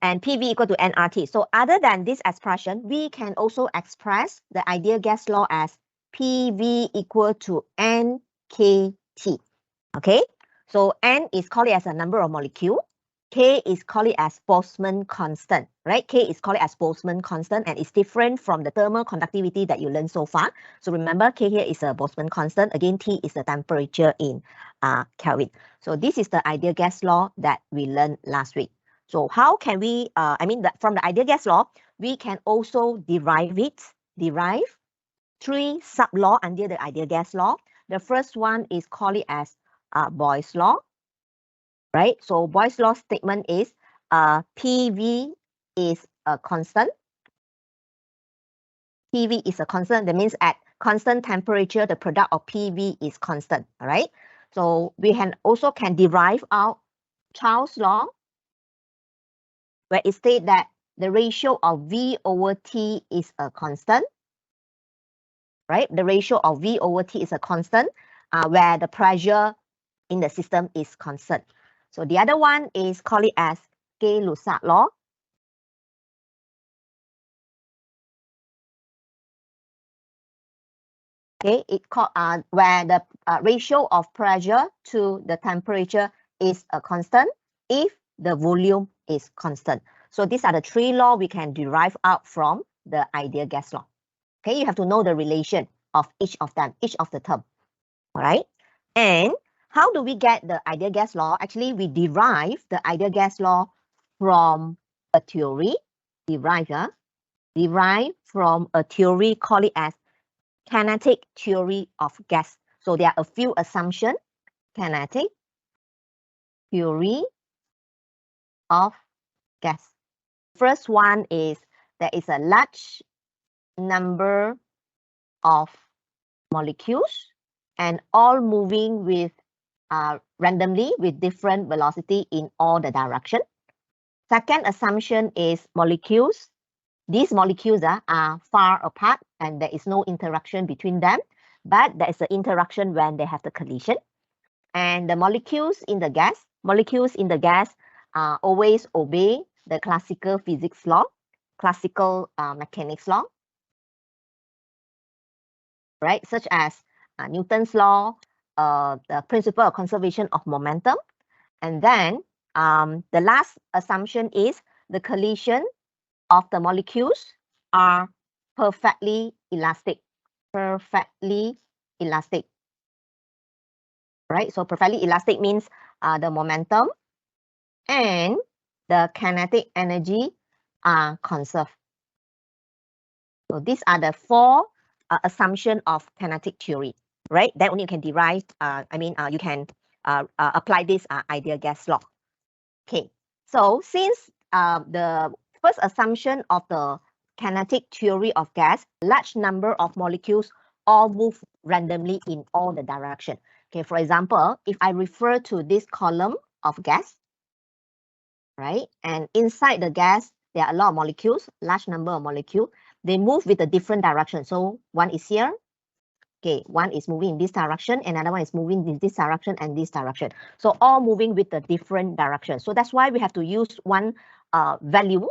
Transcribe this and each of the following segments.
and PV equal to nRT. So other than this expression, we can also express the ideal gas law as PV equal to nKT. Okay, so N is called as a number of molecule. K is called as Boltzmann constant, right? K is called as Boltzmann constant, and it's different from the thermal conductivity that you learned so far. So remember, K here is a Boltzmann constant. Again, T is the temperature in Kelvin. So this is the ideal gas law that we learned last week. So how can we, from the ideal gas law, we can also derive three sub-law under the ideal gas law. The first one is called as Boyle's law. Right, so Boyle's law statement is PV is a constant. PV is a constant. That means at constant temperature, the product of PV is constant. All right. So we can also derive out Charles' law, where it states that the ratio of V over T is a constant. Right. The ratio of V over T is a constant, where the pressure in the system is constant. So the other one is called as Gay-Lussac law. Okay, it called where the ratio of pressure to the temperature is a constant if the volume is constant. So these are the three laws we can derive out from the ideal gas law. Okay, you have to know the relation of each of them, each of the term. All right, and how do we get the ideal gas law? Actually, we derive the ideal gas law from a theory, derive from a theory called it as kinetic theory of gas. So there are a few assumptions. Kinetic theory of gas. First one is there is a large number of molecules and all moving with randomly with different velocity in all the direction. Second assumption is molecules. These molecules are far apart and there is no interaction between them, but there is an interaction when they have the collision. And the molecules in the gas always obey the classical physics law, classical mechanics law, right? Such as Newton's law, the principle of conservation of momentum. And then the last assumption is the collision of the molecules are perfectly elastic. Perfectly elastic. Right? So perfectly elastic means the momentum and the kinetic energy are conserved. So these are the four assumptions of kinetic theory, right? Then only you can derive, you can apply this ideal gas law. Okay, so since the first assumption of the kinetic theory of gas, large number of molecules all move randomly in all the direction. Okay, for example, if I refer to this column of gas, right, and inside the gas, there are a lot of molecules, large number of molecules, they move with a different direction. So one is here, okay, one is moving in this direction, another one is moving in this direction and this direction. So all moving with a different direction. So that's why we have to use one value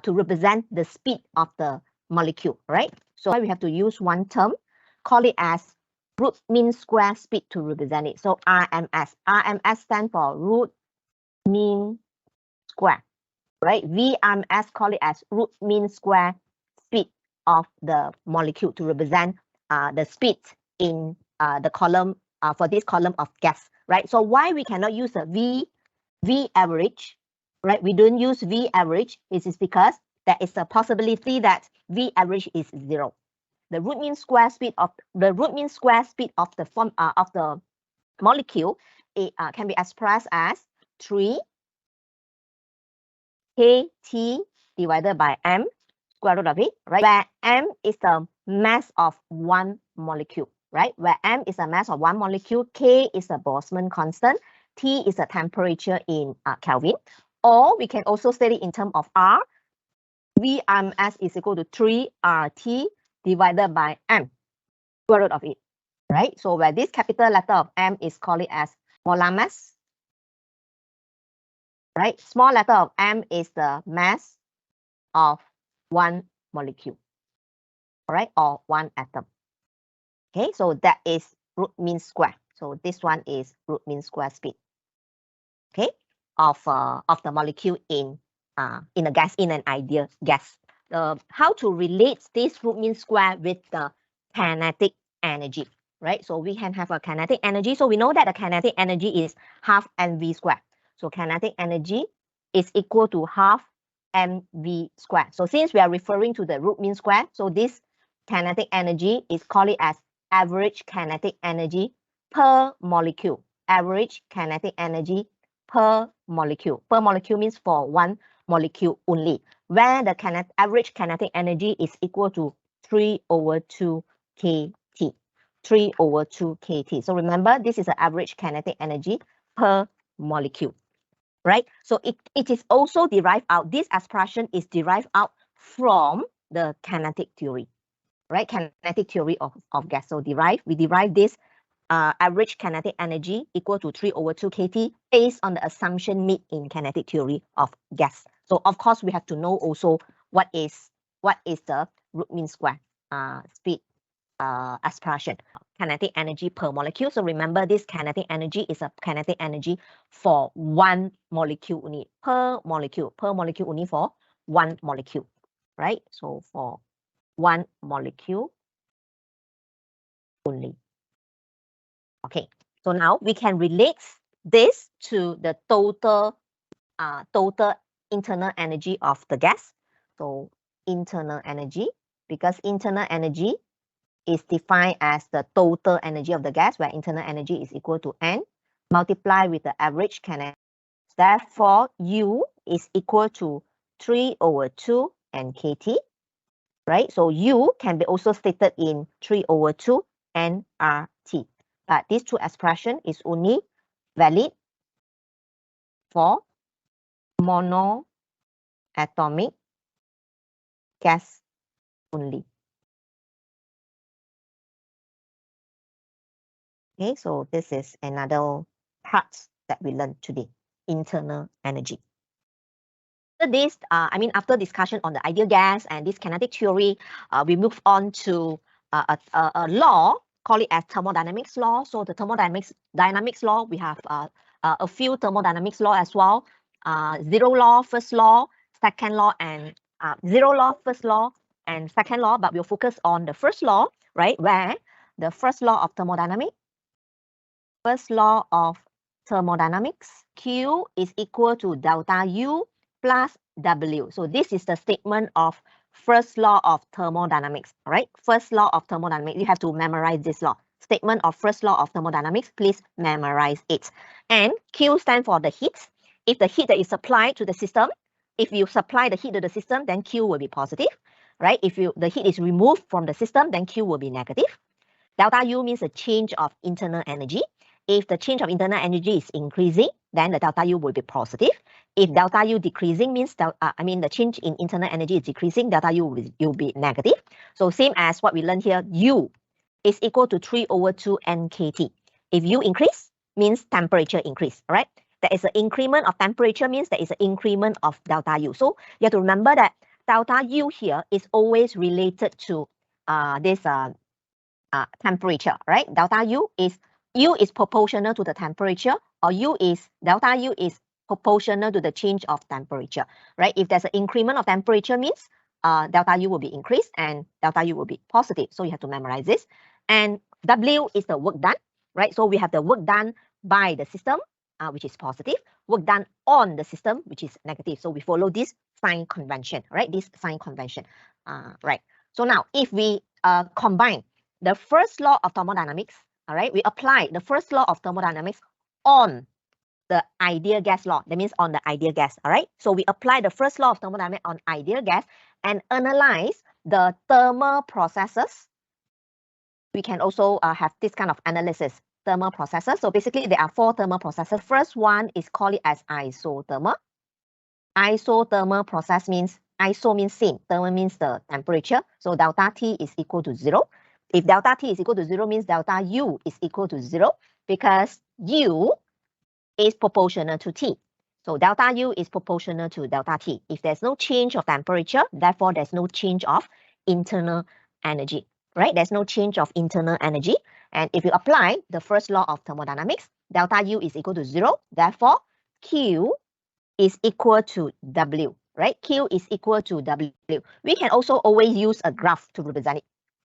to represent the speed of the molecule, right? So we have to use one term, call it as root mean square speed to represent it. So RMS. RMS stands for root mean square, right? VMS, call it as root mean square speed of the molecule to represent the speed in the column for this column of gas, right? So why we cannot use a V average, right? We don't use V average. This is because there is a possibility that V average is 0. The root mean square speed of the form of the molecule can be expressed as 3 kT divided by m square root of it, right? Where m is the mass of one molecule, right? Where m is the mass of one molecule, K is the Boltzmann constant, T is the temperature in Kelvin. Or we can also state it in terms of R. Vms is equal to 3 RT divided by m square root of it, right? So where this capital letter of m is called it as molar mass, right? Small letter of m is the mass of one molecule, all right, or one atom. Okay, so that is root mean square. So this one is root mean square speed, okay, of the molecule in a gas, in an ideal gas. How to relate this root mean square with the kinetic energy, right? So we can have a kinetic energy. So we know that the kinetic energy is half mv squared. So kinetic energy is equal to half mv squared. So since we are referring to the root mean square, so this kinetic energy is called it as average kinetic energy per molecule. Average kinetic energy per molecule. Per molecule means for one molecule only, where the average kinetic energy is equal to 3/2 kT. 3/2 kT. So remember, this is the average kinetic energy per molecule, right? So it is also derived out, this expression is derived out from the kinetic theory, right? Kinetic theory of gas. So we derive this average kinetic energy equal to 3/2 kT based on the assumption made in kinetic theory of gas. So of course we have to know also what is the root mean square speed expression, kinetic energy per molecule. So remember, this kinetic energy is a kinetic energy for one molecule only, per molecule only for one molecule, right? So for one molecule only. Okay, so now we can relate this to the total internal energy of the gas. So internal energy, because internal energy is defined as the total energy of the gas, where internal energy is equal to N multiplied with the average kinetic. Therefore, U is equal to 3/2 nKT, right? So U can be also stated in 3/2 nRT. But these two expression is only valid for monoatomic gas only. Okay, so this is another part that we learned today, internal energy. After this, after discussion on the ideal gas and this kinetic theory, we move on to a law, call it as thermodynamics law. So the thermodynamics law, we have a few thermodynamics law as well. Zero law, first law, second law, and zero law, first law, and second law. But we'll focus on the first law, right? Where the first law of thermodynamics, first law of thermodynamics, Q is equal to delta U plus W. So this is the statement of first law of thermodynamics, right? First law of thermodynamics, you have to memorize this law. Statement of first law of thermodynamics, please memorize it. And Q stands for the heat. If the heat that is supplied to the system, if you supply the heat to the system, then Q will be positive, right? If the heat is removed from the system, then Q will be negative. Delta U means a change of internal energy. If the change of internal energy is increasing, then the delta U will be positive. If delta U decreasing means the change in internal energy is decreasing, delta U will be negative. So same as what we learned here, U is equal to 3/2 nKT. If U increase, means temperature increase, all right? There is an increment of temperature, means there is an increment of delta U. So you have to remember that delta U here is always related to this temperature, right? Delta U is proportional to the temperature, or delta U is proportional to the change of temperature, right? If there's an increment of temperature, means delta U will be increased and delta U will be positive. So you have to memorize this. And W is the work done, right? So we have the work done by the system, which is positive, work done on the system, which is negative. So we follow this sign convention, right? This sign convention, right? So now if we combine the first law of thermodynamics, all right, we apply the first law of thermodynamics on the ideal gas law. That means on the ideal gas, all right? So we apply the first law of thermodynamics on ideal gas and analyze the thermal processes. We can also have this kind of analysis, thermal processes. So basically there are 4 thermal processes. First one is called it as isothermal. Isothermal process means, iso means same, thermal means the temperature. So delta T is equal to 0. If delta T is equal to 0 means delta U is equal to 0 because U is proportional to T. So delta U is proportional to delta T. If there's no change of temperature, therefore there's no change of internal energy, right? There's no change of internal energy. And if you apply the first law of thermodynamics, delta U is equal to 0. Therefore, Q is equal to W, right? Q is equal to W. We can also always use a graph to represent it,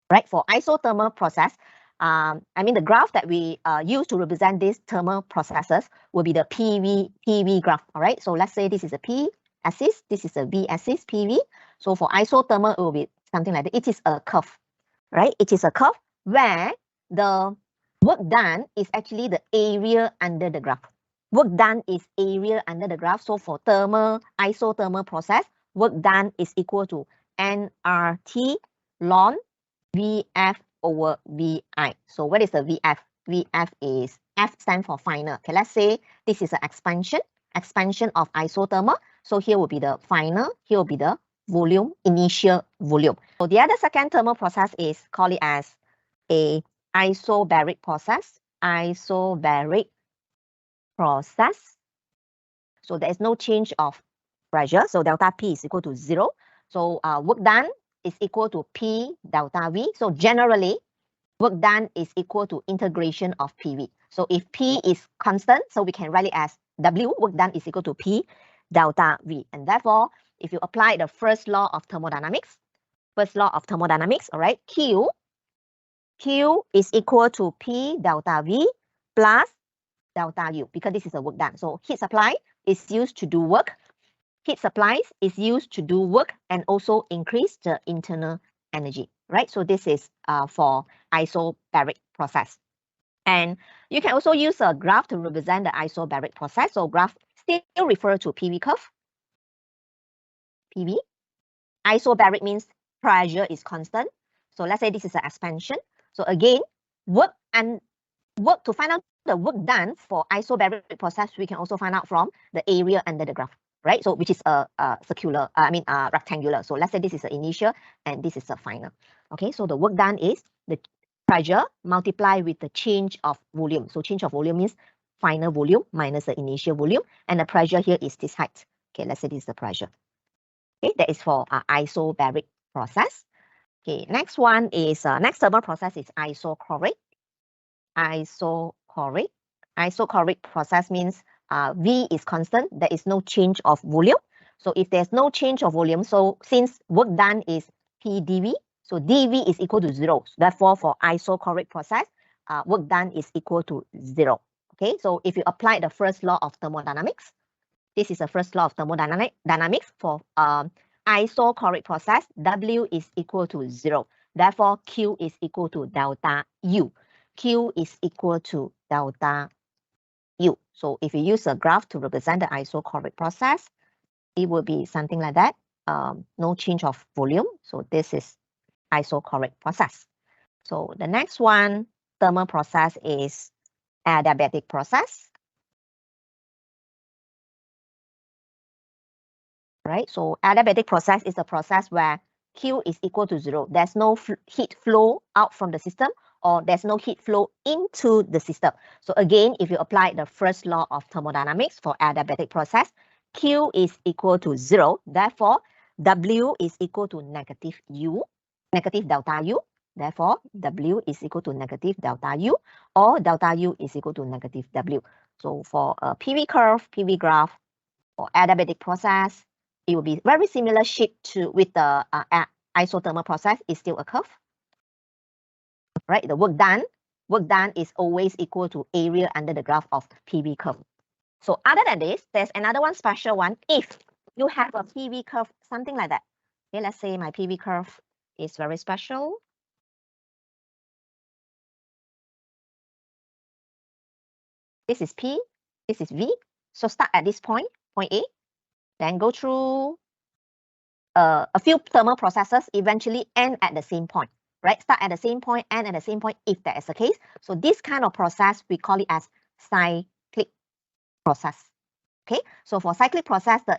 right? For isothermal process, the graph that we use to represent these thermal processes will be the PV graph, all right? So let's say this is a P axis, this is a V axis, PV. So for isothermal, it will be something like that. It is a curve, right? It is a curve where the work done is actually the area under the graph. Work done is area under the graph. So for isothermal process, work done is equal to nRT ln VF over VI. So what is the VF? VF is F stand for final. Okay, let's say this is an expansion of isothermal. So here will be the final, here will be the volume, initial volume. So the other second thermal process is call it as a isobaric process. Isobaric process. So there is no change of pressure. So delta P is equal to 0. So work done is equal to P delta V. So generally, work done is equal to integration of PV. So if P is constant, so we can write it as W, work done is equal to P delta V. And therefore, if you apply the first law of thermodynamics, all right, Q is equal to P delta V plus delta U, because this is a work done. So heat supply is used to do work. Heat supplies is used to do work and also increase the internal energy, right? So this is for isobaric process. And you can also use a graph to represent the isobaric process. So graph still refer to PV curve. PV. Isobaric means pressure is constant. So let's say this is an expansion. So again, work to find out the work done for isobaric process, we can also find out from the area under the graph, right? So which is a rectangular. So let's say this is the initial and this is the final. Okay, so the work done is the pressure multiplied with the change of volume. So change of volume means final volume minus the initial volume, and the pressure here is this height. Okay, let's say this is the pressure. Okay, that is for isobaric process. Okay, next one is next thermal process is isochoric. Isochoric process means V is constant, there is no change of volume. So if there's no change of volume, so since work done is P dV, so dV is equal to 0. Therefore, for isochoric process, work done is equal to 0. Okay, so if you apply the first law of thermodynamics, this is the first law of thermodynamics for isochoric process, W is equal to 0. Therefore, Q is equal to delta U. Q is equal to delta U. So if you use a graph to represent the isochoric process, it will be something like that. No change of volume. So this is isochoric process. So the next one, thermal process, is adiabatic process. Right? So adiabatic process is a process where Q is equal to 0. There's no heat flow out from the system, or there's no heat flow into the system. So again, if you apply the first law of thermodynamics for adiabatic process, Q is equal to 0. Therefore, W is equal to negative U, negative delta U. Therefore, W is equal to negative delta U, or delta U is equal to negative W. So for a PV curve, PV graph, for adiabatic process, it will be very similar shape to with the isothermal process. Is still a curve, right? The work done is always equal to area under the graph of PV curve. So other than this, there's another one special one. If you have a PV curve, something like that. Okay, let's say my PV curve is very special. This is P, this is V. So start at this point, point A, then go through a few thermal processes, eventually end at the same point, right? Start at the same point, end at the same point, if that is the case. So this kind of process, we call it as cyclic process. Okay, so for cyclic process, the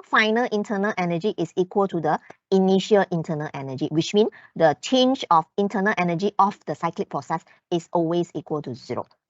final internal energy is equal to the initial internal energy, which means the change of internal energy of the cyclic process is always equal to 0.